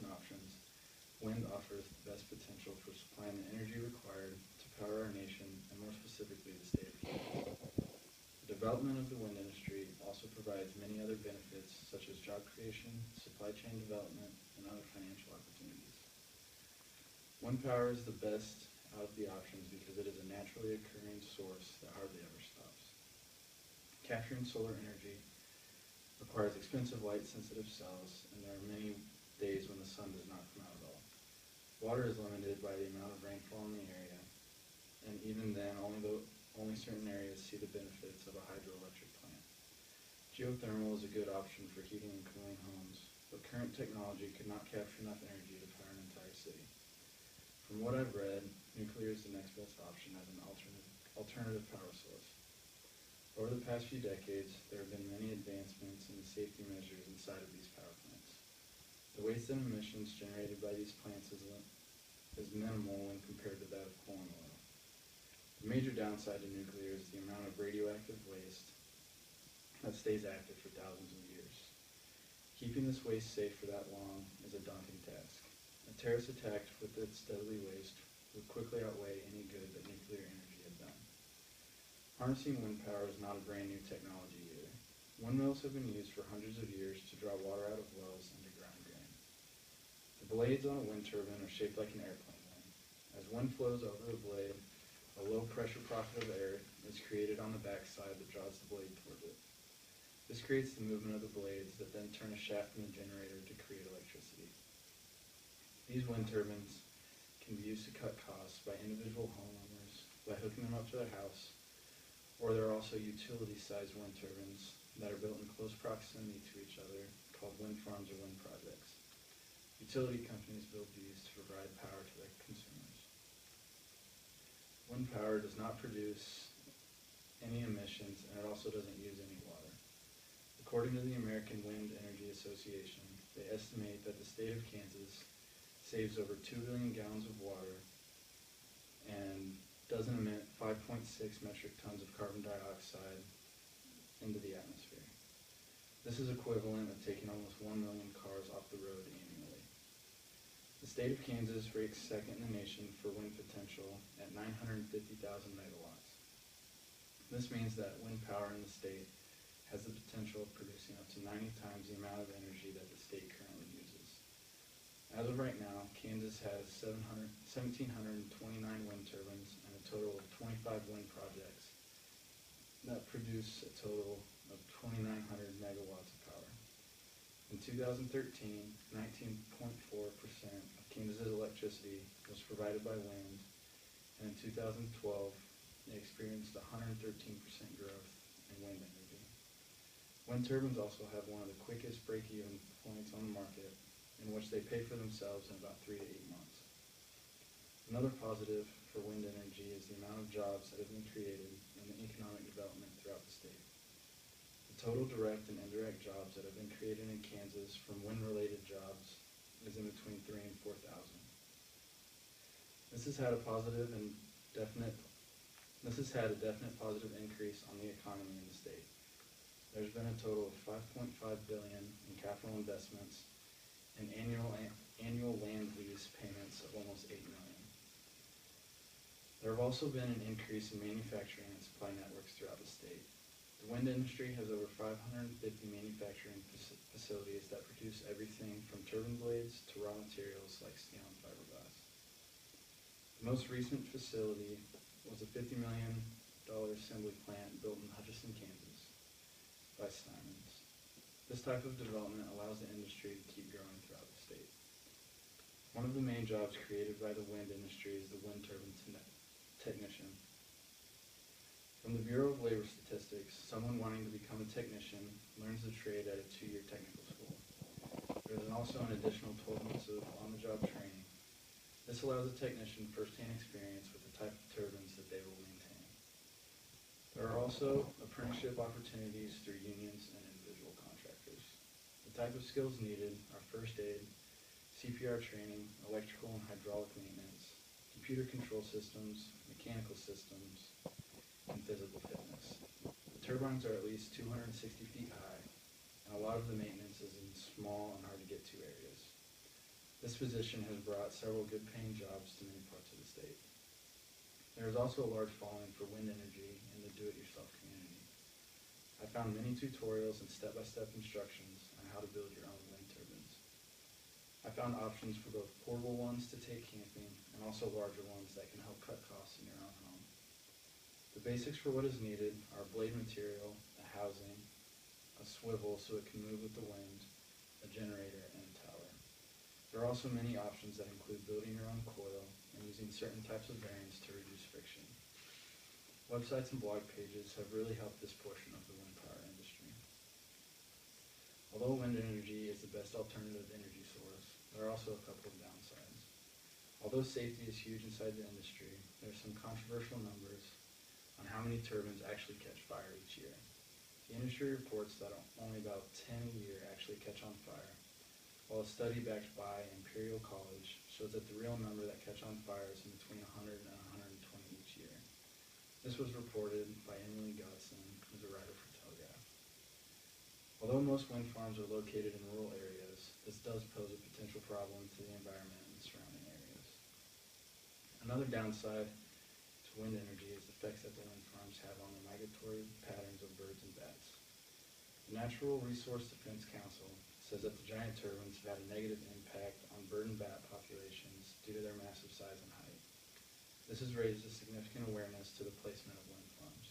investment options, wind offers the best potential for supplying the energy required to power our nation, and more specifically the state of Kansas. The development of the wind industry also provides many other benefits such as job creation, supply chain development, and other financial opportunities. Wind power is the best out of the options because it is a naturally occurring source that hardly ever stops. Capturing solar energy requires expensive light-sensitive cells, and there are many days when the sun does not come out at all. Water is limited by the amount of rainfall in the area, and even then, only certain areas see the benefits of a hydroelectric plant. Geothermal is a good option for heating and cooling homes, but current technology could not capture enough energy to power an entire city. From what I've read, nuclear is the next best option as an alternative power source. Over the past few decades, there have been many advancements in the safety measures inside of these power plants. The waste and emissions generated by these plants is minimal when compared to that of coal and oil. The major downside to nuclear is the amount of radioactive waste that stays active for thousands of years. Keeping this waste safe for that long is a daunting task. A terrorist attack with its deadly waste would quickly outweigh any good that nuclear energy had done. Harnessing wind power is not a brand new technology either. Windmills have been used for hundreds of years to draw water out of wells into ground grain. The blades on a wind turbine are shaped like an airplane wing. As wind flows over the blade, a low pressure pocket of air is created on the backside that draws the blade toward it. This creates the movement of the blades that then turn a shaft in the generator to create electricity. These wind turbines can be used to cut costs by individual homeowners by hooking them up to their house, or there are also utility-sized wind turbines that are built in close proximity to each other called wind farms or wind projects. Utility companies build these to provide power to their consumers. Wind power does not produce any emissions, and it also doesn't use any water. According to the American Wind Energy Association, they estimate that the state of Kansas saves over 2 billion gallons of water and doesn't emit 5.6 metric tons of carbon dioxide into the atmosphere. This is equivalent of taking almost 1 million cars off the road annually. The state of Kansas ranks second in the nation for wind potential at 950,000 megawatts. This means that wind power in the state has the potential of producing up to 90 times the amount of energy that the state currently uses. As of right now, Kansas has 1,729 wind turbines and a total of 25 wind projects that produce a total of 2,900 megawatts of power. In 2013, 19.4% of Kansas's electricity was provided by wind, and in 2012, they experienced 113% growth in wind energy. Wind turbines also have one of the quickest break-even points on the market, in which they pay for themselves in about 3 to 8 months. Another positive for wind energy is the amount of jobs that have been created and the economic development throughout the state. The total direct and indirect jobs that have been created in Kansas from wind-related jobs is in between 3,000 and 4,000. This has had a definite positive increase on the economy in the state. There's been a total of $5.5 billion in capital investments and annual land lease payments of almost $8 million. There have also been an increase in manufacturing and supply networks throughout the state. The wind industry has over 550 manufacturing facilities that produce everything from turbine blades to raw materials like steel and fiberglass. The most recent facility was a $50 million assembly plant built in Hutchinson, Kansas by Simons. This type of development allows the industry to keep growing throughout the state. One of the main jobs created by the wind industry is the wind turbine technician. From the Bureau of Labor Statistics, someone wanting to become a technician learns the trade at a 2-year technical school. There is also an additional 12 months of on-the-job training. This allows a technician first-hand experience with the type of turbines that they will maintain. There are also apprenticeship opportunities through unions and individual contractors. The type of skills needed are first aid, CPR training, electrical and hydraulic maintenance, computer control systems, mechanical systems, and physical fitness. The turbines are at least 260 feet high, and a lot of the maintenance is in small and hard to get to areas. This position has brought several good-paying jobs to many parts of the state. There is also a large following for wind energy in the do-it-yourself community. I found many tutorials and step-by-step instructions on how to build your own wind turbines. I found options for both portable ones to take camping and also larger ones that can help cut costs in your own home. The basics for what is needed are blade material, a housing, a swivel so it can move with the wind, a generator, and a tower. There are also many options that include building your own coil and using certain types of bearings to reduce friction. Websites and blog pages have really helped this portion of the wind power industry. Although wind energy is the best alternative energy source, there are also a couple of downsides. Although safety is huge inside the industry, there are some controversial numbers on how many turbines actually catch fire each year. The industry reports that only about 10 a year actually catch on fire, while a study backed by Imperial College shows that the real number that catch on fire is in between 100 and 120 each year. This was reported by Emily Godson, who's a writer for Telegraph. Although most wind farms are located in rural areas, this does pose a potential problem to the environment and the surrounding areas. Another downside to wind energy is the effects that the wind farms have on the migratory patterns of birds and bats. The Natural Resource Defense Council says that the giant turbines have had a negative impact on bird and bat populations due to their massive size and height. This has raised a significant awareness to the placement of wind farms.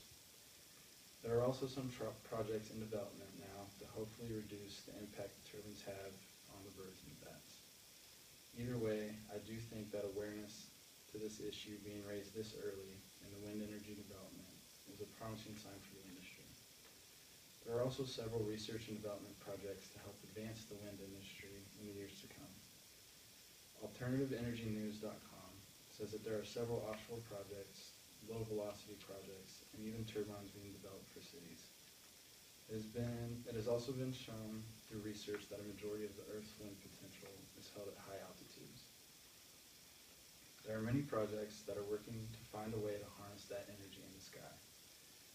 There are also some projects in development now to hopefully reduce the impact the turbines have on the birds and bats. Either way, I do think that awareness to this issue being raised this early in the wind energy development is a promising sign for the industry. There are also several research and development projects to help advance the wind industry in the years to come. AlternativeEnergyNews.com says that there are several offshore projects, low-velocity projects, and even turbines being developed for cities. It has also been shown through research that a majority of the Earth's wind potential is held at high altitudes. There are many projects that are working to find a way to harness that energy in the sky.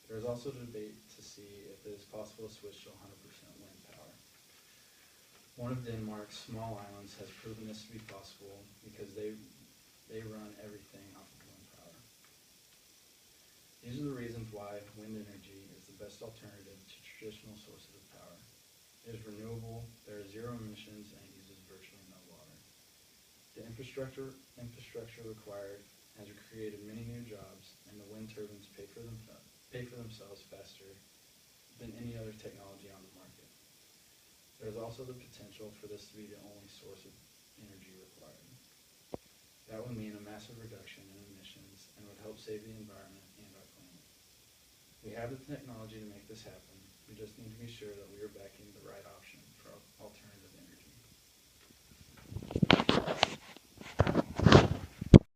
There is also debate to see if it is possible to switch to 100% wind power. One of Denmark's small islands has proven this to be possible because they run everything off of wind power. These are the reasons why wind energy is the best alternative to traditional sources of power. It is renewable, there are zero emissions, and it uses virtually no water. The infrastructure required has created many new jobs, and the wind turbines pay for themselves faster than any other technology on the market. There is also the potential for this to be the only source of energy required. That would mean a massive reduction in emissions and would help save the environment and our planet. We have the technology to make this happen. We just need to be sure that we are backing the right option for alternative energy.